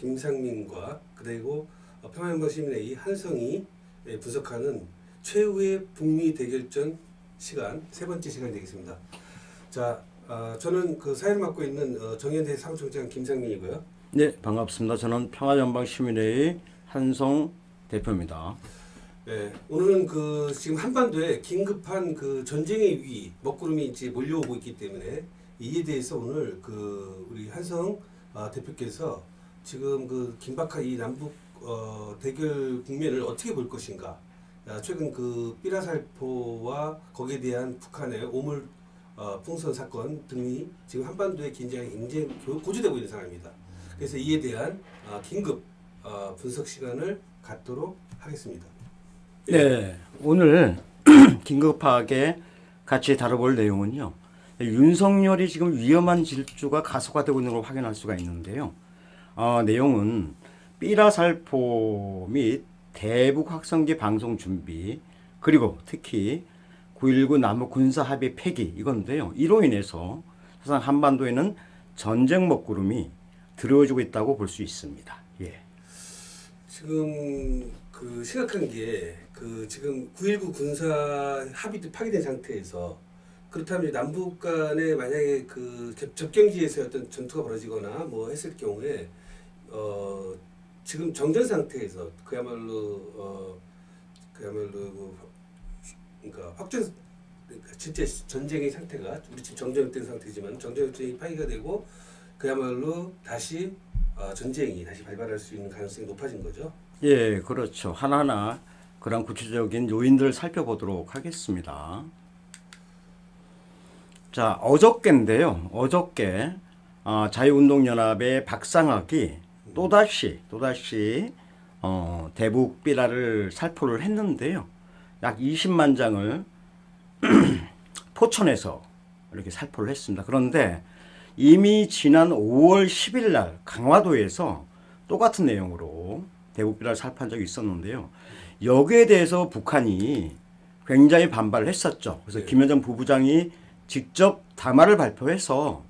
김상민과 그리고 평화연방시민회의 한성이 분석하는 최후의 북미 대결전 시간 세 번째 시간 되겠습니다. 자, 저는 그 사회를 맡고 있는 정현대 사무총장 김상민이고요. 네, 반갑습니다. 저는 평화연방시민회의 한성 대표입니다. 네, 오늘은 그 지금 한반도에 긴급한 그 전쟁의 위기 먹구름이 이제 몰려오고 있기 때문에 이에 대해서 오늘 그 우리 한성 대표께서 지금 그 긴박한 이 남북 대결 국면을 어떻게 볼 것인가, 최근 그 삐라살포와 거기에 대한 북한의 오물 풍선 사건 등이 지금 한반도의 긴장이 굉장히 고조되고 있는 상황입니다. 그래서 이에 대한 긴급 분석 시간을 갖도록 하겠습니다. 네, 오늘 긴급하게 같이 다뤄볼 내용은요. 윤석열이 지금 위험한 질주가 가속화되고 있는 걸 확인할 수가 있는데요. 내용은 삐라살포 및 대북 확성기 방송 준비, 그리고 특히 9.19 남북 군사합의 폐기 이건데요. 이로 인해서 사실 한반도에는 전쟁 먹구름이 드러워지고 있다고 볼 수 있습니다. 예. 지금 그 심각한 게 그 지금 9.19 군사 합의도 파기된 상태에서, 그렇다면 남북 간에 만약에 그 접경지에서 어떤 전투가 벌어지거나 뭐 했을 경우에 지금 정전 상태에서 그야말로 그러니까 확전, 그러니까 실제 전쟁의 상태가 우리 지금 정전된 상태지만 정전이 파기가 되고 그야말로 다시 전쟁이 다시 발발할 수 있는 가능성이 높아진 거죠. 예, 그렇죠. 하나하나 그런 구체적인 요인들을 살펴보도록 하겠습니다. 자, 어저께인데요. 어저께 자유운동연합의 박상학이 또다시 대북 삐라를 살포를 했는데요. 약 20만 장을 포천에서 이렇게 살포를 했습니다. 그런데 이미 지난 5월 10일 날 강화도에서 똑같은 내용으로 대북 삐라를 살포한 적이 있었는데요. 여기에 대해서 북한이 굉장히 반발을 했었죠. 그래서 김여정 부부장이 직접 담화를 발표해서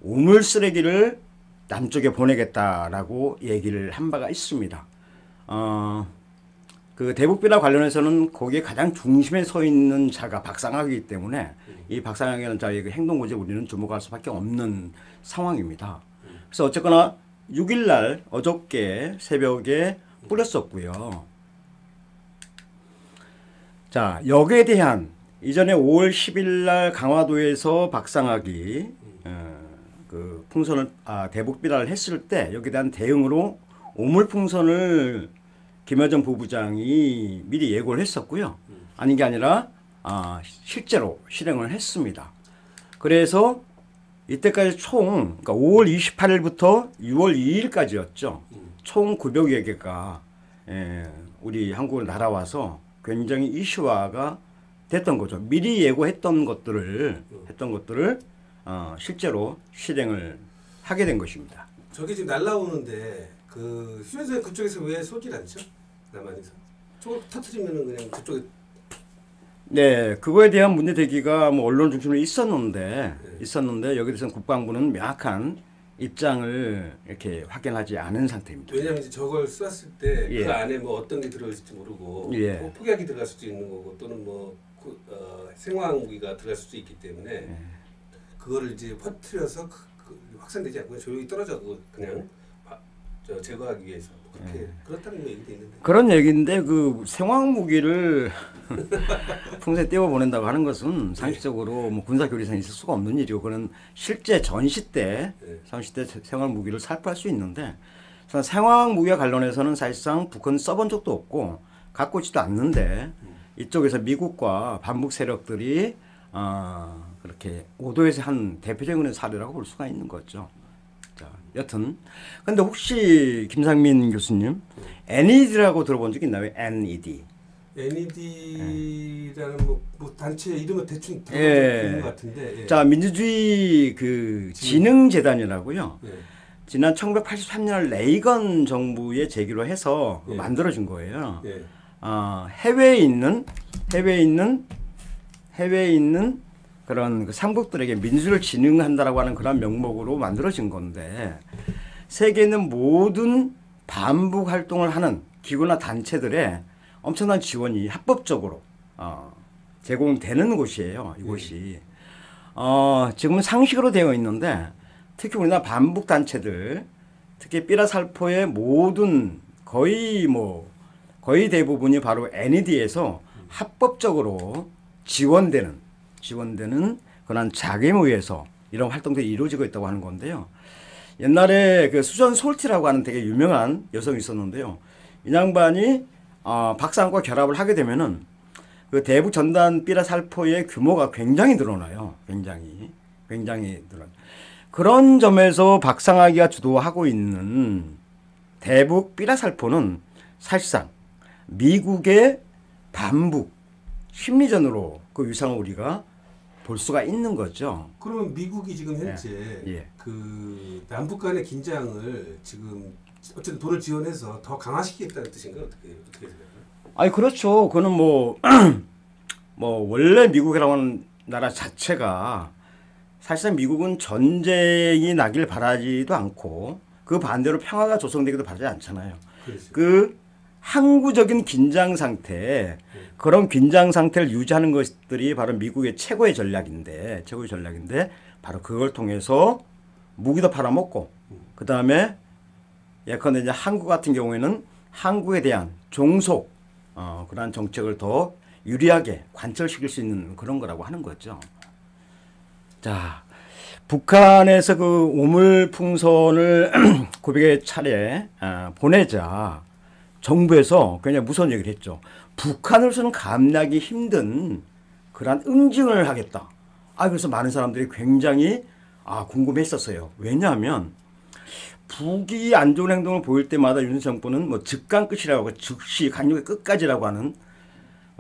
우물 쓰레기를 남쪽에 보내겠다라고 얘기를 한 바가 있습니다. 그 대북비라 관련해서는 거기에 가장 중심에 서 있는 자가 박상학이기 때문에 이 박상학이라는 자의 그 행동 고지에 우리는 주목할 수밖에 없는 상황입니다. 그래서 어쨌거나 6일 날 어저께 새벽에 뿌렸었고요. 자, 여기에 대한 이전에 5월 10일 날 강화도에서 박상학이 그 풍선을 대북 비라를 했을 때 여기에 대한 대응으로 오물 풍선을 김여정 부부장이 미리 예고를 했었고요. 아닌 게 아니라 실제로 실행을 했습니다. 그래서 이때까지 총 그러니까 5월 28일부터 6월 2일까지였죠. 총 900여 개가 우리 한국을 날아와서 굉장히 이슈화가 됐던 거죠. 미리 예고했던 것들을 실제로 실행을 하게 된 것입니다. 저게 지금 날라오는데 그 휴전선 그쪽에서 왜 쏘질 않죠? 남한에서 저걸 터트리면은 그냥 그쪽에. 네, 그거에 대한 문제 제기가 뭐 언론 중심으로 있었는데 여기에 대해서는 국방부는 명확한 입장을 이렇게 확인하지 않은 상태입니다. 왜냐하면 이제 저걸 쐈을 때 그 안에 뭐 어떤 게 들어있을지 모르고 폭약이 들어갈 수도 있는 거고 또는 뭐 생화학 무기가 들어갈 수도 있기 때문에 그거를 이제 퍼뜨려서 확산되지 않고 조용히 떨어져 그냥 제거하기 위해서 그렇게 그렇다는 얘기도 있는데. 그런 얘기인데 그 생화학 무기를 풍선에 띄워 보낸다고 하는 것은 상식적으로 뭐 군사 교리상 있을 수가 없는 일이고, 그는 실제 전시 때 생화학 무기를 살포할 수 있는데, 생화학 무기와 관련해서는 사실상 북한은 써본 적도 없고 갖고 있지도 않는데 이쪽에서 미국과 반북 세력들이 그렇게 오도에서 한 대표적인 사례라고 볼 수가 있는 거죠. 여튼 근데 혹시 김상민 교수님 NED라고 들어본 적 있나요? NED. NED라는 뭐 단체 이름은 대충 들어본 적 있는 것 같은데. 자, 민주주의 그 진흥재단이라고요. 지난 1983년 레이건 정부의 제기로 해서 만들어진 거예요. 해외에 있는 그런 그 삼국들에게 민주를 진흥한다라고 하는 그런 명목으로 만들어진 건데, 세계에 있는 모든 반북 활동을 하는 기구나 단체들의 엄청난 지원이 합법적으로 제공되는 곳이에요. 이곳이. 지금은 상식으로 되어 있는데 특히 우리나라 반북 단체들 특히 삐라살포의 모든 거의 대부분이 바로 NED에서 합법적으로 지원되는 그런 자금에 의해서 이런 활동들이 이루어지고 있다고 하는 건데요. 옛날에 그 수전 솔티라고 하는 되게 유명한 여성이 있었는데요. 이 양반이 박사학과 결합을 하게 되면은 그 대북 전단 삐라살포의 규모가 굉장히 늘어나요. 굉장히 늘어나. 그런 점에서 박상학이가 주도하고 있는 대북 삐라살포는 사실상 미국의 반북 심리전으로 그 위상을 우리가 볼 수가 있는 거죠. 그러면 미국이 지금 현재 예. 그 남북 간의 긴장을 지금 어쨌든 돈을 지원해서 더 강화시키겠다는 뜻인가요? 어떻게 생각해요? 아니 그렇죠. 그거는 원래 미국이라고 하는 나라 자체가 사실상 미국은 전쟁이 나길 바라지도 않고 그 반대로 평화가 조성되기도 바라지 않잖아요. 그렇죠. 그 항구적인 긴장 상태, 그런 긴장 상태를 유지하는 것들이 바로 미국의 최고의 전략인데 바로 그걸 통해서 무기도 팔아먹고 그 다음에 예컨대 이제 한국 같은 경우에는 한국에 대한 종속 그러한 정책을 더 유리하게 관철시킬 수 있는 그런 거라고 하는 거죠. 자, 북한에서 그 오물풍선을 900여 차례 보내자 정부에서 굉장히 무서운 얘기를 했죠. 북한으로서는 감내하기 힘든 그러한 응징을 하겠다. 그래서 많은 사람들이 굉장히 궁금했었어요. 왜냐하면 북이 안 좋은 행동을 보일 때마다 윤석열 정부는 즉간 끝이라고 하고 즉시 강력의 끝까지라고 하는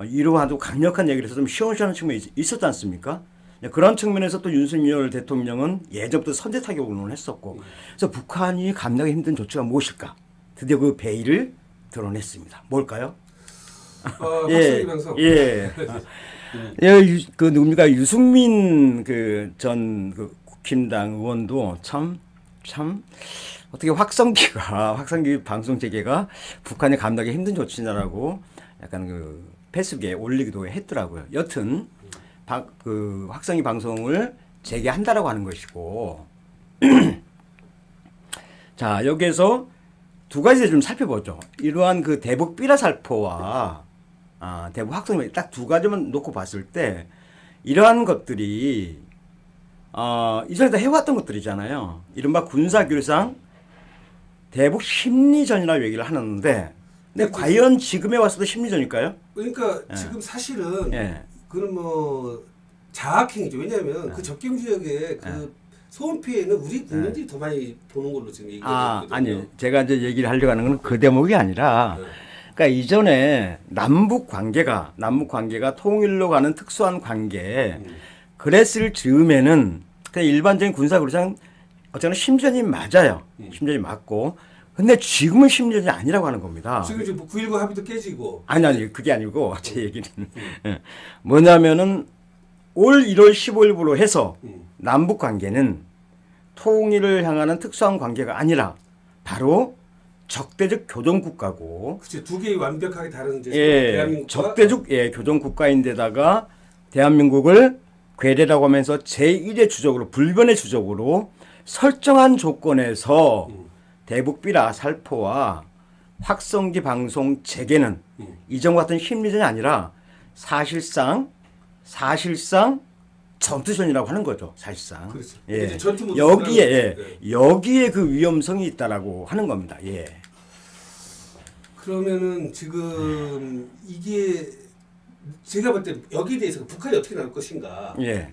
이러한 아주 강력한 얘기를 해서 좀 시원시원한 측면이 있었지 않습니까? 그런 측면에서 또 윤석열 대통령은 예전부터 선제 타격을 했었고 그래서 북한이 감내하기 힘든 조치가 무엇일까? 드디어 그 베일을 드러냈습니다. 뭘까요? 확실히 방송. 그 누굽니까 유승민 그 전 그 국힘당 의원도 참 어떻게 확성기 방송 재개가 북한이 감당하기 힘든 조치냐라고 약간 그 페이스북에 올리기도 했더라고요. 여튼 그 확성기 방송을 재개한다라고 하는 것이고 자 여기에서 두 가지를 좀 살펴보죠. 이러한 그 대북 삐라살포와 대북 확성기 딱 두 가지만 놓고 봤을 때 이러한 것들이 이전에 다 해왔던 것들이잖아요. 이른바 군사교류상 대북 심리전이라고 얘기를 하는데 근데 과연 지금에 와서도 심리전일까요? 그러니까 지금 사실은 그건 자학행위죠. 왜냐하면 그 접경 지역에 그 소음 피해는 우리 국민들이 더 많이 보는 걸로 지금 얘기하고 있거든요. 아니 제가 이제 얘기를 하려고 하는 건 그 대목이 아니라 그러니까 이전에 남북 관계가 통일로 가는 특수한 관계 그랬을 즈음에는 그냥 일반적인 군사교류상 어쨌든 심리전이 맞아요. 심리전이 맞고 근데 지금은 심리전이 아니라고 하는 겁니다. 지금 이제 9.19 합의도 깨지고 아니 그게 아니고 제 얘기는 뭐냐면은 올 1월 15일부로 해서 남북 관계는 통일을 향하는 특수한 관계가 아니라 바로 적대적 교전국가고 그렇죠. 두 개의 완벽하게 다른 대한민국과 적대적 교전국가인데다가 대한민국을 괴뢰라고 하면서 제1의 주적으로 불변의 주적으로 설정한 조건에서 대북 삐라살포와 확성기 방송 재개는 이전과 같은 심리전이 아니라 사실상 전투전이라고 하는 거죠. 사실상. 그렇죠. 예. 전투 여기에 그 위험성이 있다라고 하는 겁니다. 예. 그러면은 지금 이게 제가 볼 때 여기에 대해서 북한이 어떻게 나올 것인가. 예.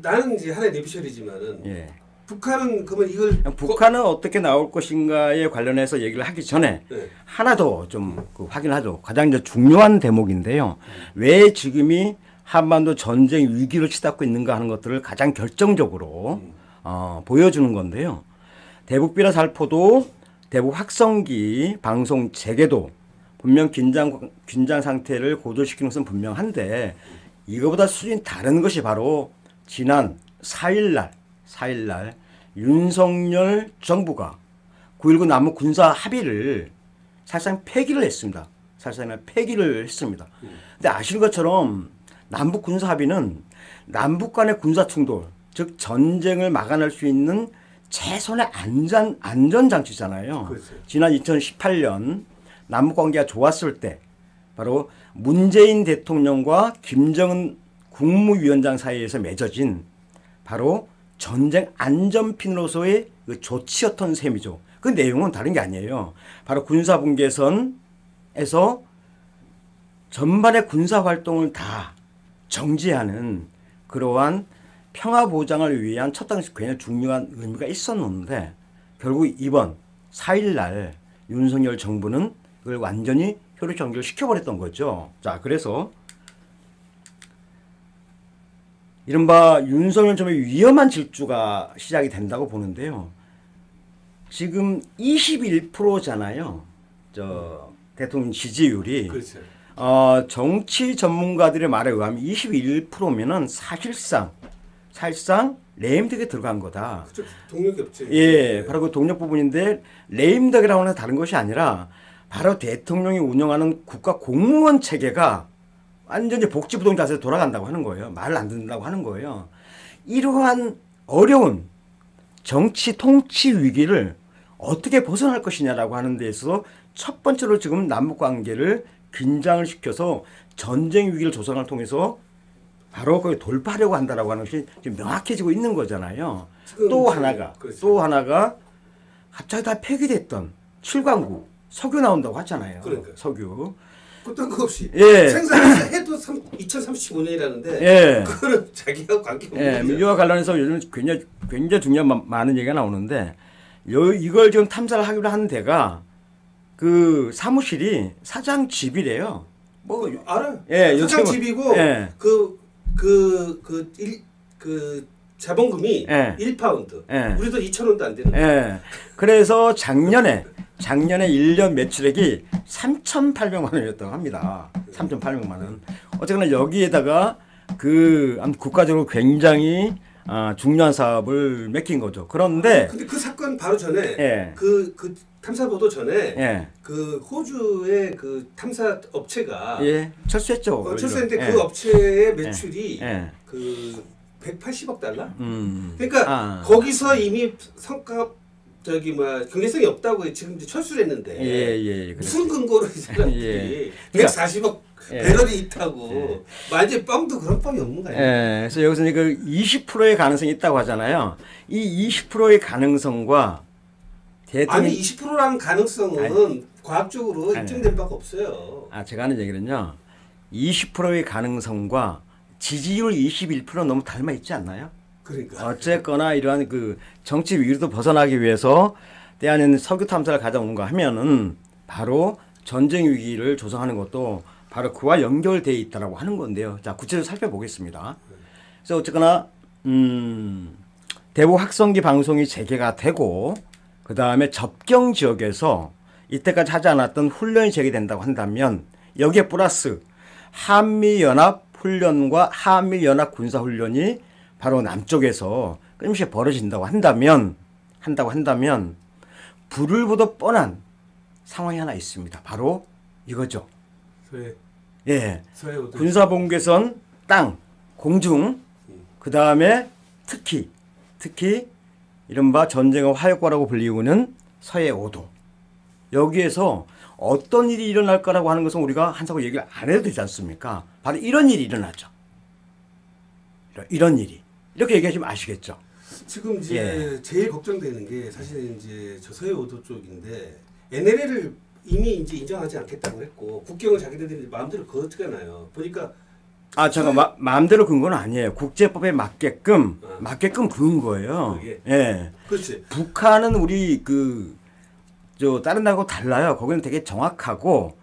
나는 이제 하나의 내비셜이지만은 예. 북한은 그러면 이걸 북한은 어떻게 나올 것인가에 관련해서 얘기를 하기 전에 하나 더 좀 확인하죠. 가장 이제 중요한 대목인데요. 왜 지금이 한반도 전쟁 위기를 치닫고 있는가 하는 것들을 가장 결정적으로 보여주는 건데요. 대북 삐라살포도 대북 확성기 방송 재개도 분명 긴장 상태를 고조시키는 것은 분명한데 이거보다 수준이 다른 것이 바로 지난 4일 날 윤석열 정부가 9.19 남북 군사 합의를 사실상 폐기를 했습니다. 사실상 폐기를 했습니다. 근데 아시는 것처럼 남북 군사 합의는 남북 간의 군사 충돌, 즉 전쟁을 막아낼 수 있는 최선의 안전 장치잖아요. 그렇죠. 지난 2018년 남북 관계가 좋았을 때 바로 문재인 대통령과 김정은 국무위원장 사이에서 맺어진 바로 전쟁 안전핀으로서의 그 조치였던 셈이죠. 그 내용은 다른 게 아니에요. 바로 군사분계선에서 전반의 군사활동을 다 정지하는 그러한 평화보장을 위한 첫 당시 굉장히 중요한 의미가 있었는데 결국 이번 4일날 윤석열 정부는 그걸 완전히 효력 정지시켜버렸던 거죠. 자, 그래서 이른바 윤석열 정부의 위험한 질주가 시작이 된다고 보는데요. 지금 21%잖아요. 대통령 지지율이. 그렇죠. 정치 전문가들의 말에 의하면 21%면은 사실상 레임덕에 들어간 거다. 그렇죠. 동력이 없지. 예, 바로 그 동력 부분인데 레임덕이라고 하는 다른 것이 아니라 바로 대통령이 운영하는 국가 공무원 체계가 완전히 복지부동 자세로 돌아간다고 하는 거예요. 말을 안 듣는다고 하는 거예요. 이러한 어려운 정치 통치 위기를 어떻게 벗어날 것이냐라고 하는 데 있어서 첫 번째로 지금 남북 관계를 긴장을 시켜서 전쟁 위기를 조성을 통해서 바로 거기 돌파하려고 한다라고 하는 것이 지금 명확해지고 있는 거잖아요. 또 하나가 갑자기 다 폐기됐던 7광구 석유 나온다고 하잖아요. 그러니까. 석유. 그딴 거 없이 예. 생산해도 2035년이라는데 예. 그거는 자기가 관계없는 예, 이와 관련해서 요즘 굉장히 중요한 많은 얘기가 나오는데 이걸 지금 탐사를 하기로 한 데가 그 사무실이 사장 집이래요. 뭐 알아요. 예, 사장 집이고 예. 그 자본금이 예. 1파운드. 예. 우리도 2,000원도 안 되는. 예. 그래서 작년에 1년 매출액이 3,800만 원이었다고 합니다. 3,800만 원. 어쨌거나 여기에다가 국가적으로 굉장히 중요한 사업을 맡긴 거죠. 그런데 근데 그 사건 바로 전에 예. 그 탐사 보도 전에 예. 그 호주의 그 탐사 업체가 예. 철수했죠. 철수했는데 예. 그 업체의 매출이 예. 그 180억 달러? 음. 그러니까 거기서 이미 성과 경제성이 없다고 지금 이제 철수를 했는데 예. 무슨 근거로 이 사람들이 예. 140억 예. 배럴이 있다고 완전 뻥도 그런 뻥이 없는 거예요. 예. 그래서 여기서 이제 그 20%의 가능성이 있다고 하잖아요. 이 20%의 가능성과 아니 20%라는 가능성은 과학적으로 입증된 바가 없어요. 제가 하는 얘기는요. 20%의 가능성과 지지율 21% 너무 닮아 있지 않나요? 그러니까. 어쨌거나 이러한 그 정치 위기도 벗어나기 위해서 대한민국 석유 탐사를 가져오는가 하면은 바로 전쟁 위기를 조성하는 것도 바로 그와 연결되어 있다라고 하는 건데요. 자, 구체적으로 살펴보겠습니다. 그래서 어쨌거나 대북 확성기 방송이 재개가 되고 그 다음에 접경 지역에서 이때까지 하지 않았던 훈련이 재개된다고 한다면 여기에 플러스 한미연합 훈련과 한미연합 군사훈련이 바로 남쪽에서 끊임없이 벌어진다고 한다면 불을 보듯 뻔한 상황이 하나 있습니다. 바로 이거죠. 군사분계선 땅, 공중, 그 다음에 특히 이른바 전쟁의 화약과라고 불리우는 서해 5도. 여기에서 어떤 일이 일어날 거라고 하는 것은 우리가 한사코 얘기를 안 해도 되지 않습니까? 바로 이런 일이 일어나죠. 이런 일이. 이렇게 얘기하시면 아시겠죠. 지금 이제 제일 걱정되는 게 사실 이제 저 서해 5도 쪽인데 NLL을 이미 이제 인정하지 않겠다고 했고 국경을 자기들이 마음대로 그었잖아요. 보니까 잠깐 마음대로 근 건 아니에요. 국제법에 맞게끔 그은 거예요. 예. 그렇지. 북한은 우리 다른 나라하고 달라요. 거기는 되게 정확하고,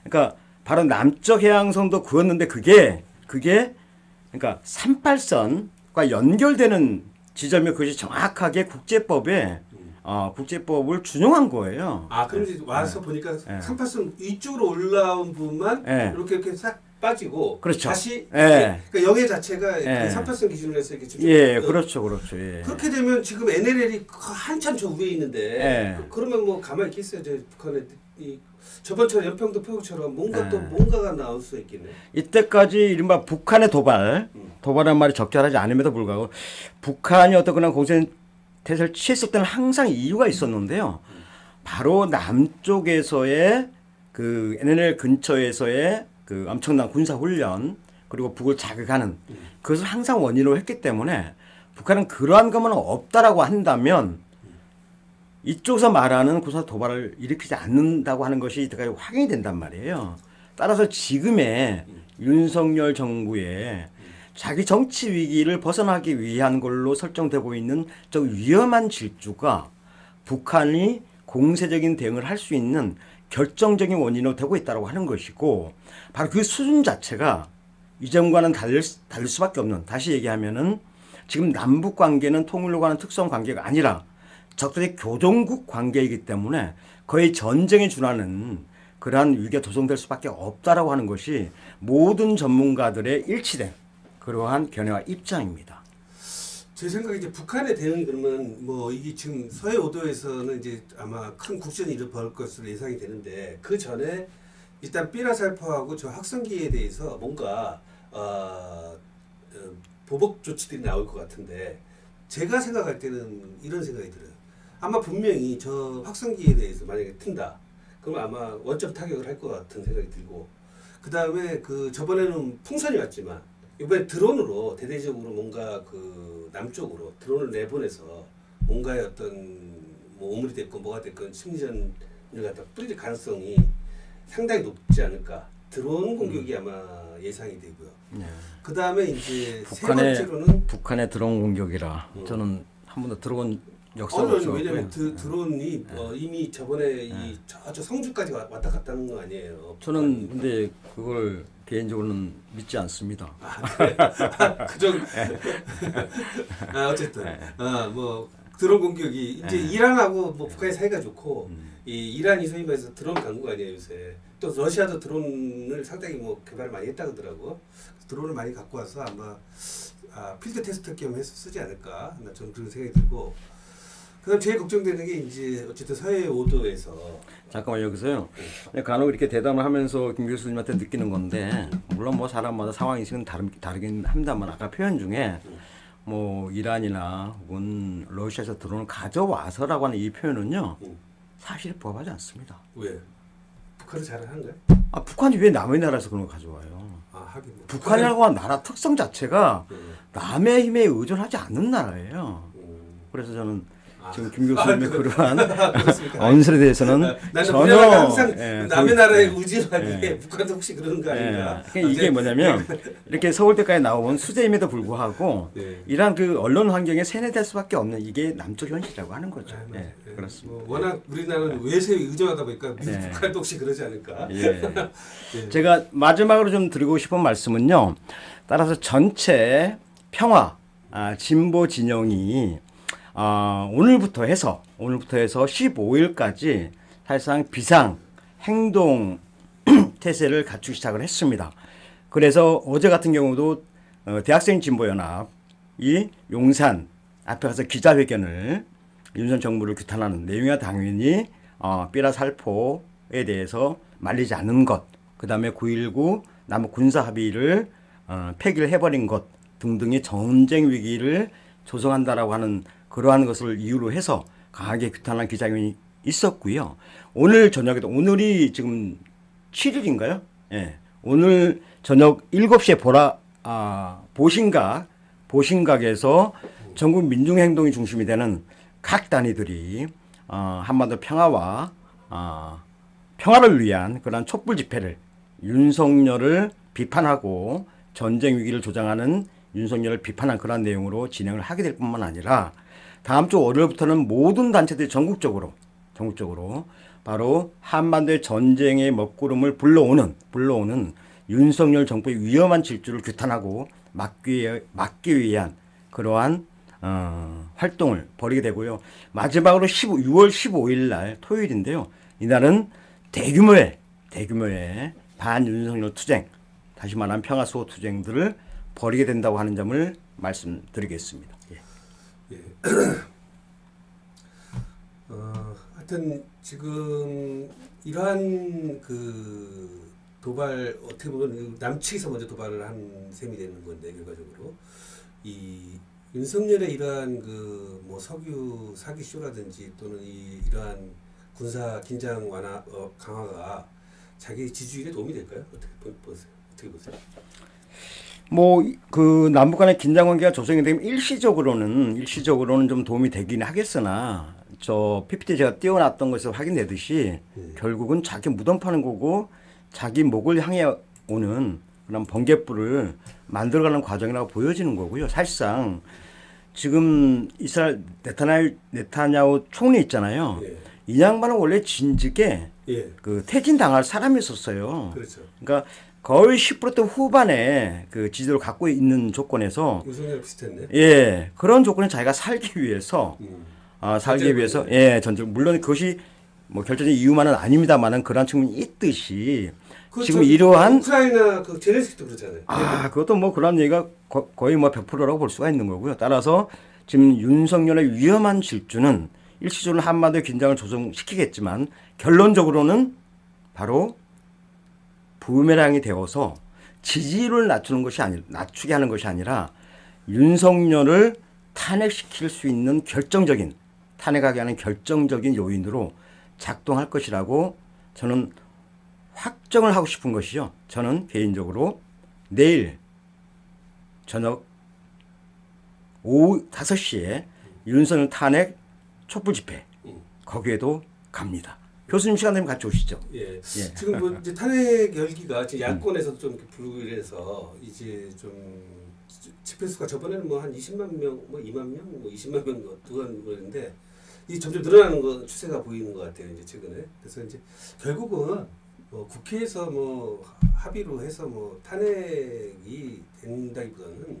그러니까 바로 남쪽 해양선도 그었는데 그게 그러니까 38선과 연결되는 지점이 그것이 정확하게 국제법을 준용한 거예요. 그럼 이제 와서 보니까 38선 위쪽으로 올라온 부분만 이렇게 싹 빠지고 그렇죠. 다시 예. 그러니까 영해 자체가 예. 그 3%선 기준으로 해서 이렇게 예, 그렇죠, 그렇죠. 예. 그렇게 되면 지금 NLL이 한참 저 위에 있는데 예. 그러면 뭐 가만히 있겠어요. 저 북한의 이 저번처럼 연평도 표구처럼 뭔가 예. 또 뭔가가 나올 수 있겠네. 이때까지 이른바 북한의 도발한 말이 적절하지 않음에도 불구하고 북한이 어떤 그런 공세 태세를 취했을 때는 항상 이유가 있었는데요. 바로 남쪽에서의 그 NLL 근처에서의 그 엄청난 군사 훈련 그리고 북을 자극하는 그것을 항상 원인으로 했기 때문에 북한은 그러한 것만 없다라고 한다면 이쪽에서 말하는 군사 도발을 일으키지 않는다고 하는 것이 이때까지 확인이 된단 말이에요. 따라서 지금의 윤석열 정부의 자기 정치 위기를 벗어나기 위한 걸로 설정되고 있는 저 위험한 질주가 북한이 공세적인 대응을 할 수 있는 결정적인 원인으로 되고 있다고 하는 것이고 바로 그 수준 자체가 이전과는 다를 수밖에 없는 다시 얘기하면은 지금 남북 관계는 통일로 가는 특성 관계가 아니라 적들의 교종국 관계이기 때문에 거의 전쟁에 준하는 그러한 위기가 조성될 수밖에 없다라고 하는 것이 모든 전문가들의 일치된 그러한 견해와 입장입니다. 제 생각에 이제 북한의 대응이 그러면 뭐 이게 지금 서해 5도에서는 이제 아마 큰 국전이 일어날 것으로 예상이 되는데 그 전에 일단 삐라살포하고 저 확성기에 대해서 뭔가 보복 조치들이 나올 것 같은데 제가 생각할 때는 이런 생각이 들어요. 아마 분명히 저 확성기에 대해서 만약에 튼다. 그러면 아마 원점 타격을 할 것 같은 생각이 들고 그 다음에 그 저번에는 풍선이 왔지만 이번에 드론으로 대대적으로 뭔가 그 남쪽으로 드론을 내보내서 뭔가의 어떤 뭐 오물이 됐건 뭐가 됐건 심리전을 갖다 뿌릴 가능성이 상당히 높지 않을까. 드론 공격이 아마 예상이 되고요. 네. 그 다음에 이제 세 번째로는 북한의 드론 공격이라 저는 한 번도 들어본 역사가 없어요. 왜냐면 드론이 이미 저번에 저 성주까지 왔다 갔다 하는 거 아니에요. 저는 근데 그걸 개인적으로는 믿지 않습니다. 그 정도. 어쨌든 뭐 드론 공격이 이제 이란하고 뭐 북한의 사이가 좋고 이 이란이 소위 말해서 드론 강국 아니에요 요새. 또 러시아도 드론을 상당히 뭐 개발을 많이 했다 그러더라고. 드론을 많이 갖고 와서 아마 필드 테스트 겸 해서 쓰지 않을까. 저는 그런 생각이 들고. 그다음 제일 걱정되는 게 이제 어쨌든 서해 5도에서 잠깐만 여기서요. 간혹 이렇게 대담을 하면서 김 교수님한테 느끼는 건데 물론 뭐 사람마다 상황 인식은 다르긴 합니다만 아까 표현 중에 뭐 이란이나 혹은 러시아에서 드론을 가져와서라고 하는 이 표현은요 사실에 부합하지 않습니다. 왜? 북한은 잘 하는 거야? 북한이 왜 남의 나라에서 그런 걸 가져와요? 하긴. 북한이라고 하는 나라 특성 자체가 남의 힘에 의존하지 않는 나라예요. 그래서 저는 지금 김 교수님의 그러한 언설에 대해서는 전혀 항상 남의 나라에 의존하기에 북한도 혹시 그런 거 아닌가? 이게 뭐냐면 이렇게 서울대까지 나온 수재임에도 불구하고 이러한 그 언론 환경에 세뇌될 수밖에 없는 이게 남쪽 현실이라고 하는 거죠. 그렇습니다. 뭐 워낙 우리나라는 외세에 의존하다 보니까 북한도 혹시 그러지 않을까? 제가 마지막으로 좀 드리고 싶은 말씀은요. 따라서 전체 평화 진보 진영이 오늘부터 해서 15일까지 사실상 비상 행동 태세를 갖추기 시작을 했습니다. 그래서 어제 같은 경우도 대학생 진보연합이 용산 앞에 가서 기자회견을 윤석열 정부를 규탄하는 내용이야 당연히 삐라살포에 대해서 말리지 않는 것, 그 다음에 9.19 남북 군사 합의를 폐기를 해버린 것 등등의 전쟁 위기를 조성한다라고 하는 그러한 것을 이유로 해서 강하게 규탄한 기자회견이 있었고요. 오늘 저녁에도 오늘이 지금 7일인가요? 예. 오늘 저녁 7시에 보신각에서 전국 민중행동이 중심이 되는 각 단위들이 한반도 평화와 평화를 위한 그런 촛불 집회를 윤석열을 비판하고 전쟁 위기를 조장하는 윤석열을 비판한 그런 내용으로 진행을 하게 될 뿐만 아니라 다음 주 월요일부터는 모든 단체들이 전국적으로 바로 한반도의 전쟁의 먹구름을 불러오는 윤석열 정부의 위험한 질주를 규탄하고 막기 위한 그러한 활동을 벌이게 되고요. 마지막으로 6월 15일 날 토요일인데요. 이날은 대규모의 반윤석열 투쟁 다시 말하면 평화 수호 투쟁들을 벌이게 된다고 하는 점을 말씀드리겠습니다. 예. 예. 하여튼 지금 이러한 그 도발 어떻게 보면 남측에서 먼저 도발을 한 셈이 되는 건데 결과적으로 이 윤석열의 이러한 그 뭐 석유 사기 쇼라든지 또는 이러한 군사 긴장 완화 강화가 자기 지지율에 도움이 될까요? 어떻게 보세요? 어떻게 보세요? 뭐 그 남북 간의 긴장 관계가 조성이 되면 일시적으로는 좀 도움이 되긴 하겠으나 저 PPT 제가 띄워놨던 것에서 확인되듯이 결국은 자기 무덤 파는 거고 자기 목을 향해 오는 그런 번갯불을 만들어가는 과정이라고 보여지는 거고요. 사실상 지금 이스라엘 네타냐후 총리 있잖아요. 예. 이 양반은 원래 진즉에 예. 그 퇴진당할 사람이었었어요. 그렇죠. 그러니까 거의 10% 후반에 그 지지를 갖고 있는 조건에서 윤석열 비슷했네. 예 그런 조건에 자기가 살기 위해서 살기 위해서 예 전쟁 물론 그것이 뭐 결정적인 이유만은 아닙니다만은 그런 측면이 있듯이 지금 이러한 우크라이나 그 제렌스키도 그러잖아요. 그것도 뭐 그런 얘기가 거의 뭐 100%라고 볼 수가 있는 거고요. 따라서 지금 윤석열의 위험한 질주는 일시적으로 한반도의 긴장을 조정시키겠지만 결론적으로는 바로 부메랑이 되어서 지지율을 낮추게 하는 것이 아니라 윤석열을 탄핵시킬 수 있는 탄핵하게 하는 결정적인 요인으로 작동할 것이라고 저는 확정을 하고 싶은 것이요. 저는 개인적으로 내일 저녁 오후 5시에 윤석열 탄핵 촛불 집회 거기에도 갑니다. 교수님 시간 되면 같이 오시죠. 예. 지금 뭐 이제 탄핵 열기가 지금 야권에서도 좀 이렇게 불길해서 이제 좀 집회 수가 저번에는 뭐 한 20만 명, 뭐 2만 명, 뭐 20만 명 그런 거였는데 이 점점 늘어나는 거 추세가 보이는 것 같아요. 이제 최근에. 그래서 이제 결국은 뭐 국회에서 뭐 합의로 해서 뭐 탄핵이 된다기보다는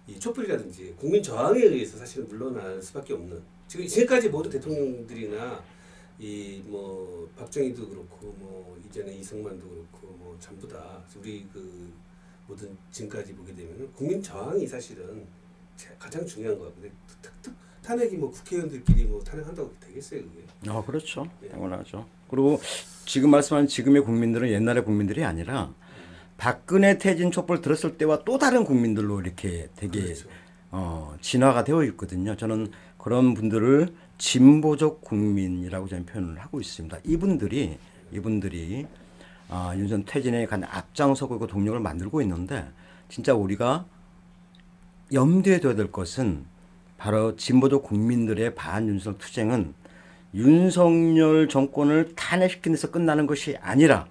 이 촛불이라든지 국민 저항에 의해서 사실은 물러날 수밖에 없는 지금까지 모든 대통령들이나 이 뭐 박정희도 그렇고 뭐 이전에 이승만도 그렇고 뭐 전부 다 우리 그 모든 지금까지 보게 되면 국민 저항이 사실은 가장 중요한 거 같거든요. 탄핵이 뭐 국회의원들끼리 뭐 탄핵한다고 되겠어요 그게? 그렇죠. 당연하죠. 그리고 지금 말씀하신 지금의 국민들은 옛날의 국민들이 아니라 박근혜 퇴진 촛불 들었을 때와 또 다른 국민들로 이렇게 되게 그렇죠. 진화가 되어 있거든요. 저는 그런 분들을 진보적 국민이라고 저는 표현을 하고 있습니다. 이분들이 윤석열 퇴진에 간 앞장서고 동력을 만들고 있는데 진짜 우리가 염두에 둬야 될 것은 바로 진보적 국민들의 반윤석열 투쟁은 윤석열 정권을 탄핵시키는 데서 끝나는 것이 아니라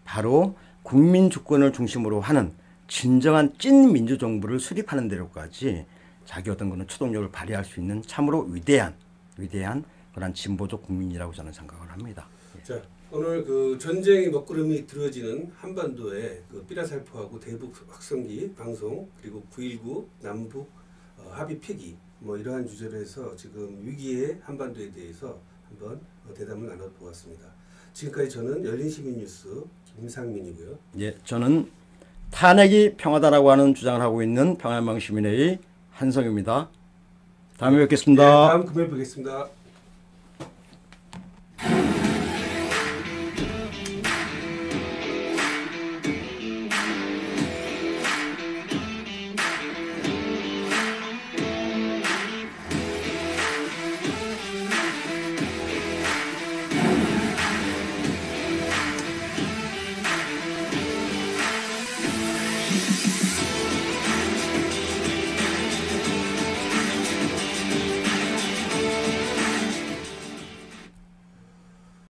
바로 국민 주권을 중심으로 하는 진정한 찐 민주정부를 수립하는 데로까지 자기 어떤 거는 추동력을 발휘할 수 있는 참으로 위대한 그런 진보적 국민이라고 저는 생각을 합니다. 자, 오늘 그 전쟁의 먹구름이 들어지는 한반도의 그 삐라살포하고 대북 확성기 방송 그리고 9.19 남북 합의 폐기 뭐 이러한 주제로 해서 지금 위기의 한반도에 대해서 한번 대담을 나눠보았습니다. 지금까지 저는 열린시민뉴스 김상민이고요. 예, 저는 탄핵이 평화다라고 하는 주장을 하고 있는 평안망시민회의 한성입니다. 다음에 뵙겠습니다. 네, 다음 금요일 뵙겠습니다.